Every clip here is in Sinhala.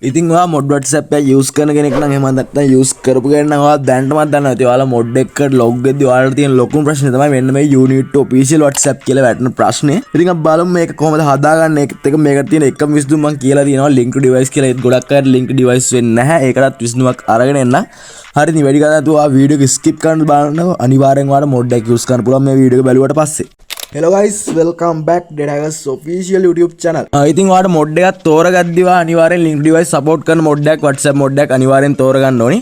ඉතින් ඔයා මොඩ් WhatsApp එක යූස් කරන කෙනෙක් නම් එහෙම නැත්නම් යූස් කරපු කෙනෙක් නම් ඔයා දැනටමත් දන්නවා ඇති ඔයාලා මොඩ් එකකට ලොග් වෙද්දී ඔයාලට තියෙන ලොකුම ප්‍රශ්නේ තමයි මෙන්න මේ you need to official WhatsApp කියලා වැටෙන ප්‍රශ්නේ. ඉතින් අපි බලමු මේක කොහොමද හදාගන්නේ. ඒකත් එක මේකට තියෙන එකම විසඳුම මම කියලා තියෙනවා link to device කියලා. ඒත් ගොඩක් අය link device වෙන්නේ නැහැ. ඒකටත් විසඳුමක් අරගෙන එන්න. හරි ඉතින් වැඩි කරන්නේ නැතුව ඔයා වීඩියෝ එක skip කරන්න බලන්න අනිවාර්යෙන් ඔයාලා මොඩ් එක යූස් කරන්න පුළුවන් මේ වීඩියෝ එක බැලුවට පස්සේ. Hello guys, welcome back Data Hackers official YouTube channel. ඉතින් ඔයාලට මොඩ් එකක් තෝරගද්දිවා අනිවාර්යෙන් link device support කරන මොඩ් එකක් WhatsApp මොඩ් එකක් අනිවාර්යෙන් තෝරගන්න ඕනි.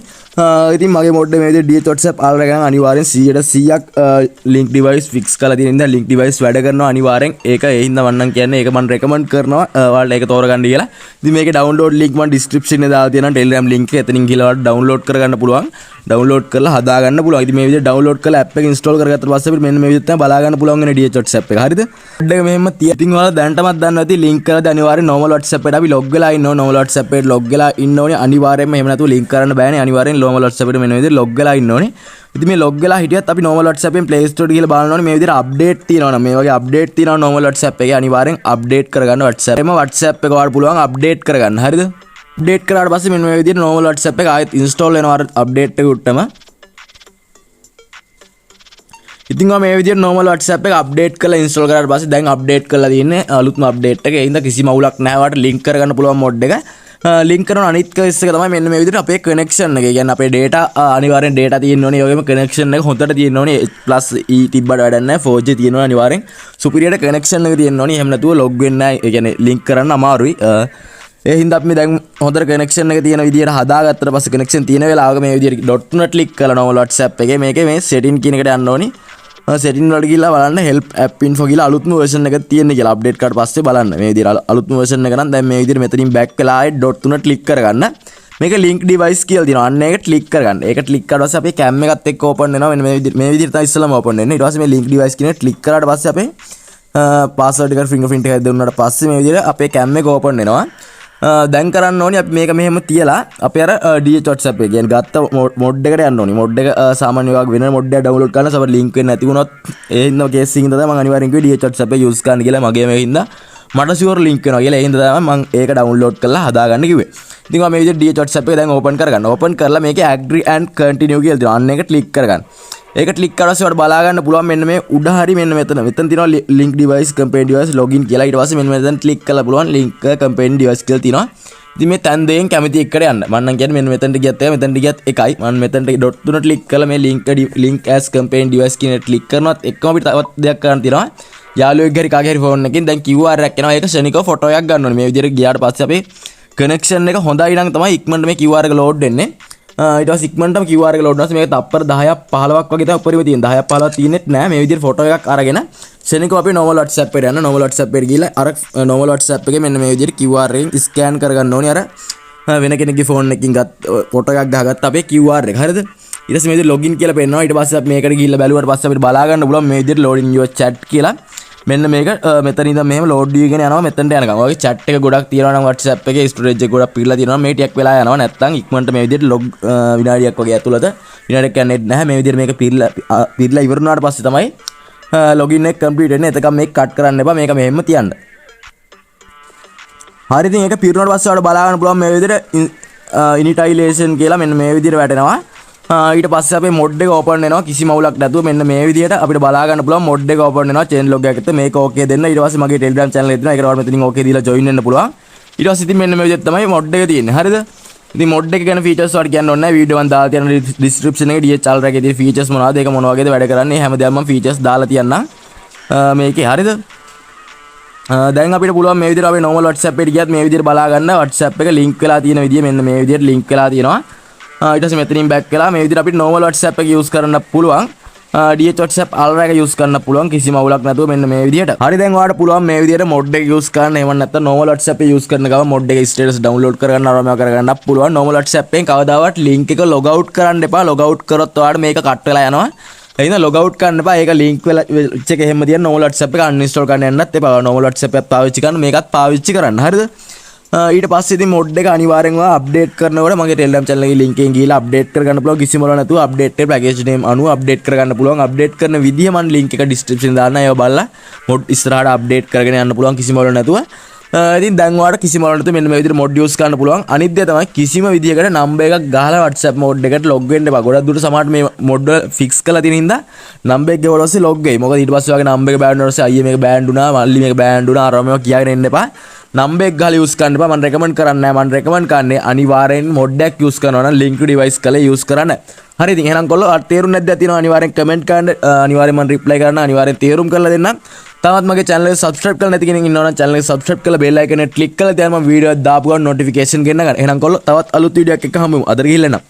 ඉතින් මගේ මොඩ් එක මේ විදිහට DH WhatsApp ආල්ලා ගන්න අනිවාර්යෙන් 100%ක් link device fix කරලා තියෙන ඉඳන් link device වැඩ කරනවා අනිවාර්යෙන්. ඒක ඒ හින්දා මම නම් කියන්නේ ඒක මම recommend කරනවා ඔයාලට ඒක තෝරගන්න කියලා. ඉතින් මේකේ download link මම description එකේ දාලා තියෙනවා Telegram link එක. එතනින් ගිහලා ඔයාලට download කරගන්න පුළුවන්. download කරලා හදා ගන්න පුළුවන්. ඉතින් මේ විදිහට download කරලා app එක install කරගත්තට පස්සේ අපිට මෙන්න මේ විදිහට තමයි බලා ගන්න පුළුවන් වෙන DH WhatsApp එක. හරිද? මොඩ් එක මෙහෙම තිය. ඉතින් ඔයාලා දැනටමත් දන්නවා ඇති link කරලා අනිවාර්යෙන් normal WhatsApp එකට අපි log වෙලා ඉන්න ඕනේ. normal WhatsApp එකට log වෙලා ඉන්න ඕනේ. අනිවාර්යෙන්ම එහෙම නැතුව link කරන්න බෑනේ. අනිවාර්යෙන් normal WhatsApp එකට මෙන්න මේ විදිහට log වෙලා ඉන්න ඕනේ. ඉතින් මේ log වෙලා හිටියත් අපි normal WhatsApp එකෙන් Play Store එකට ගිහලා බලන්න ඕනේ. මේ විදිහට update තියෙනවා නම් මේ වගේ update තියෙනවා normal WhatsApp එකේ අනිවාර්යෙන් update කරගන්න WhatsApp. එම WhatsApp එක ඔයාලට පුළුවන් update කරගන්න. හරිද? update කරාට පස්සේ මෙන්න මේ විදිහට normal WhatsApp එක ආයෙත් install වෙනවා අර update එක උට්ටම. ඉතින් මේ විදිහට normal WhatsApp එක update කරලා install කරාට පස්සේ දැන් update කරලා තියෙන්නේ අලුත්ම update එක. ඒ හින්දා කිසිම අවුලක් නැහැ. ඔයාලට link කරගන්න පුළුවන් mod එක. link කරන අනිත් කේස් එක තමයි මෙන්න මේ විදිහට අපේ connection එක. ඒ කියන්නේ අපේ data අනිවාර්යෙන් data තියෙන්න ඕනේ. ඒ වගේම connection එක හොඳට තියෙන්න ඕනේ. plus e තිබ්බට වැඩක් නැහැ. 4G තියෙන්න ඕනේ අනිවාර්යෙන්. superior connection එක තියෙන්න ඕනේ. එහෙම නැතුව log වෙන්න නැහැ. ඒ කියන්නේ link කරන්න අමාරුයි. ඒ හින්දා අපි දැන් හොඳට connection එක තියෙන විදිහට හදාගත්තට පස්සේ connection තියෙන වෙලාවක මේ විදිහට dot තුන click කරලා normal WhatsApp එකේ මේකේ මේ setting කියන එකට යන්න ඕනේ. setting වලට ගිහලා බලන්න help app info කියලා අලුත්ම version එකක් තියෙන්නේ කියලා update කරාට පස්සේ බලන්න මේ විදිහට අලුත්ම version එක නම් දැන් මේ විදිහට මෙතනින් back වෙලා ආයෙත් dot තුන click කරගන්න මේක link device කියලා තියෙනවා අන්න ඒක click කරගන්න ඒක click කරාට පස්සේ අපේ cam එකත් එක්ක open වෙනවා මෙන්න මේ විදිහට තමයි ඉස්සෙල්ලාම open වෙන්නේ ඊට පස්සේ මේ link device කියන එක click කරාට පස්සේ අපේ password එක fingerprint එකක් දුන්නාට පස්සේ මේ විදිහට අපේ cam එක open වෙනවා දැන් කරන්න ඕනේ අපි මේක මෙහෙම තියලා අපි අර DH WhatsApp එක කියන්නේ ගත්ත මොඩ් එකට යන්න ඕනේ මොඩ් එක සාමාන්‍ය වගේ වෙන මොඩ් එකක් ඩවුන්ලෝඩ් කරන්න සමහර ලින්ක් වෙන්නේ නැති වුණොත් ඒ හින්දා කේස් එකකින් තමයි මම අනිවාර්යෙන් කිව්වේ DH WhatsApp එක යූස් කරන්න කියලා මගේ මේ හින්දා මට ෂුවර් ලින්ක් වෙනවා කියලා ඒ හින්දා තමයි මම ඒක ඩවුන්ලෝඩ් කරලා හදාගන්න කිව්වේ ඉතින් මම මේ විදිහට DH WhatsApp එක දැන් ඕපන් කරගන්න ඕපන් කරලා මේකේ agree and continue කියලා තියෙනවා අන්න ඒක ක්ලික් කරගන්න ඒක ක්ලික් කරලා ඔයාලට බලා ගන්න පුළුවන් මෙන්න මේ උඩ හරි මෙන්න මෙතන තියෙනවා link device company device login කියලා ඊට පස්සේ මෙන්න මෙතන ක්ලික් කරලා පුළුවන් link company device කියලා තියෙනවා ඉතින් මේ තැන් දෙකෙන් කැමති එකට යන්න මම නම් කියන්නේ මෙන්න මෙතනට ගියත් එකයි මෙතනට ගියත් එකයි මම මෙතනට dot තුන ක්ලික් කරලා මේ link as company device කියන එක ක්ලික් කරනවත් එක්කම අපිට තවත් දෙයක් කරන්න තියෙනවා යාළුවෙක් හරි කාගේ හරි ෆෝන් එකකින් දැන් QR එකක් එනවා ඒක ශනිකව ෆොටෝ එකක් ගන්න ඕනේ මේ විදිහට ගියාට පස්සේ අපේ connection එක හොඳයි නම් තමයි ඉක්මනට මේ QR එක load වෙන්නේ ඊට පස්සේ ඉක්මනටම QR එක load වෙනවා මේක තප්පර 10ක් 15ක් වගේ තමයි උඩරිම තියෙන 10ක් 15ක් තියෙන්නේ නැහැ මේ විදිහට ෆොටෝ එකක් අරගෙන ශනිකව අපි normal WhatsApp එකට යන්න normal WhatsApp එකට ගිහලා අර normal WhatsApp එකේ මෙන්න මේ විදිහට QR එකෙන් scan කරගන්න ඕනේ අර වෙන කෙනෙක්ගේ ෆෝන් එකකින් ගත්ත ෆොටෝ එකක් ගහගත්ත අපේ QR එක හරියද ඊට පස්සේ මේ විදිහට login කියලා පෙන්නනවා ඊට පස්සේ අපි මේකට ගිහලා බැලුවාට පස්සේ අපිට බලා ගන්න පුළුවන් මේ විදිහට loading your chat කියලා මෙන්න මේක මෙතන ඉඳන් මෙහෙම load වීගෙන යනවා මෙතනට යනකම්. ඔයගේ chat එක ගොඩක් තියෙනවා නම් WhatsApp එකේ storage එක ගොඩක් පිරලා තියෙනවා මේ ටිකක් වෙලා යනවා නැත්නම් ඉක්මනට මේ විදිහට log විනාඩියක් වගේ ඇතුළත විනාඩියක් යන්නේ නැහැ මේ විදිහට මේක පිරලා ඉවර වුණාට පස්සේ තමයි login එක complete වෙන්නේ. එතකම් මේක cut කරන්න එපා මේක මෙහෙම තියන්න. හරි ඉතින් ඒක පිරුණාට පස්සේ ඔයාලට බලා ගන්න පුළුවන් මේ විදිහට initialization කියලා මෙන්න මේ විදිහට වැටෙනවා. ඊට පස්සේ අපේ mod එක open වෙනවා කිසිම අවුලක් නැතුව මෙන්න මේ විදිහට අපිට බලා ගන්න පුළුවන් mod එක open වෙනවා chain log එකකට මේක okay දෙන්න ඊට පස්සේ මගේ Telegram channel එක දෙනවා ඒකට ඔයාලට මෙතනින් okay දීලා join වෙන්න පුළුවන් ඊට පස්සේ ඉතින් මෙන්න මේ විදිහට තමයි mod එක තියෙන්නේ හරිද ඉතින් mod එක ගැන features වලට කියන්න ඕනේ නැහැ වීඩියෝ මම දාලා තියෙන description එකේ DHL එකේ තියෙන features මොනවද ඒක මොන වගේද වැඩ කරන්නේ හැමදාම මම features දාලා තියන්නම් මේකේ හරිද දැන් අපිට පුළුවන් මේ විදිහට අපේ normal WhatsApp එකට ගියත් මේ විදිහට බලා ගන්න WhatsApp එක link වෙලා තියෙන විදිය මෙන්න මේ විදිහට link වෙලා තියෙනවා ඊට පස්සේ මෙතනින් back වෙලා මේ විදිහට අපිට normal WhatsApp එක use කරන්න පුළුවන් DH WhatsApp අල්රා එක use කරන්න පුළුවන් කිසිම අවුලක් නැතුව මෙන්න මේ විදිහට. හරි දැන් ඔයාලට පුළුවන් මේ විදිහට mod එක use කරන්න එහෙම නැත්නම් normal WhatsApp එක use කරන ගමන් mod එකේ status download කරගන්න අරම කරගන්නත් පුළුවන්. normal WhatsApp එකෙන් කවදාවත් link එක log out කරන්න එපා. log out කරොත් ඔයාලට මේක cut වෙලා යනවා. එහෙනම් log out කරන්න එපා. ඒක link වෙලා check එක එහෙම තියන්න normal WhatsApp එක uninstall කරන්න යන්නත් එපා. normal WhatsApp එකත් පාවිච්චි කරන්න මේකත් පාවිච්චි කරන්න. හරිද? ඊට පස්සේ ඉතින් mod එක අනිවාර්යෙන්ම අප්ඩේට් කරනකොට මගේ Telegram channel එකේ link එකෙන් ගිහලා අප්ඩේට් කරගන්න පුළුවන් කිසිම වල නැතුව අප්ඩේට් එකේ package name අනුව අප්ඩේට් කරගන්න පුළුවන් අප්ඩේට් කරන විදිය මම link එක description දාන්න ඒව බලලා mod ඉස්සරහට අප්ඩේට් කරගෙන යන්න පුළුවන් කිසිම වල නැතුව ඉතින් දැන් ඔයාලට කිසිම වරකට මෙන්න මේ විදිහට මොඩ් යූස් කරන්න පුළුවන්. අනිත් දේ තමයි කිසිම විදියකට නම්බර් එකක් ගහලා WhatsApp මොඩ් එකට ලොග් වෙන්න එපා. ගොඩක් දුරට සමහරට මේ මොඩ් වල ෆික්ස් කරලා තියෙන හින්දා නම්බර් එක ගෙවලා පස්සේ ලොග් වෙයි. මොකද ඊට පස්සේ ඔයාගේ නම්බර් එක බෑන්ඩ් වුණා පස්සේ අයියේ මේක බෑන්ඩ් වුණා, මල්ලි මේක බෑන්ඩ් වුණා, අරම මේක කියාගෙන එන්න එපා. නම්බර් එක ගහලා යූස් කරන්න එපා. මම රෙකමන්ඩ් කරන්නේ නැහැ. මම රෙකමන්ඩ් කරන්නේ අනිවාර්යෙන් මොඩ් එකක් යූස් කරනවා නම් ලින්ක් ඩිවයිස් කරලා යූස් කරන්න. හරි ඉතින් එහෙනම් කොල්ලෝ අර තේරුම් නැද්ද තියෙනවා අනිවාර්යෙන් කමෙන්ට් කරන්න. අනිවාර්යෙන් මම රිප්ලයි කරන්න. අනිවාර්යෙන් තේරුම් කරලා දෙන්නම්. තවත් මගේ channel එක subscribe කරලා නැති කෙනෙක් ඉන්නවා නම් channel එක subscribe කරලා bell icon එක click කරලා තියන්න මම වීඩියෝ දාපු ගමන් notification ගෙන්න ගන්න. එහෙනම් කොල්ලෝ තවත් අලුත් වීඩියෝ එකක් එක්ක හමුවෙමු. අදට ගිහිල්ලා එන්න.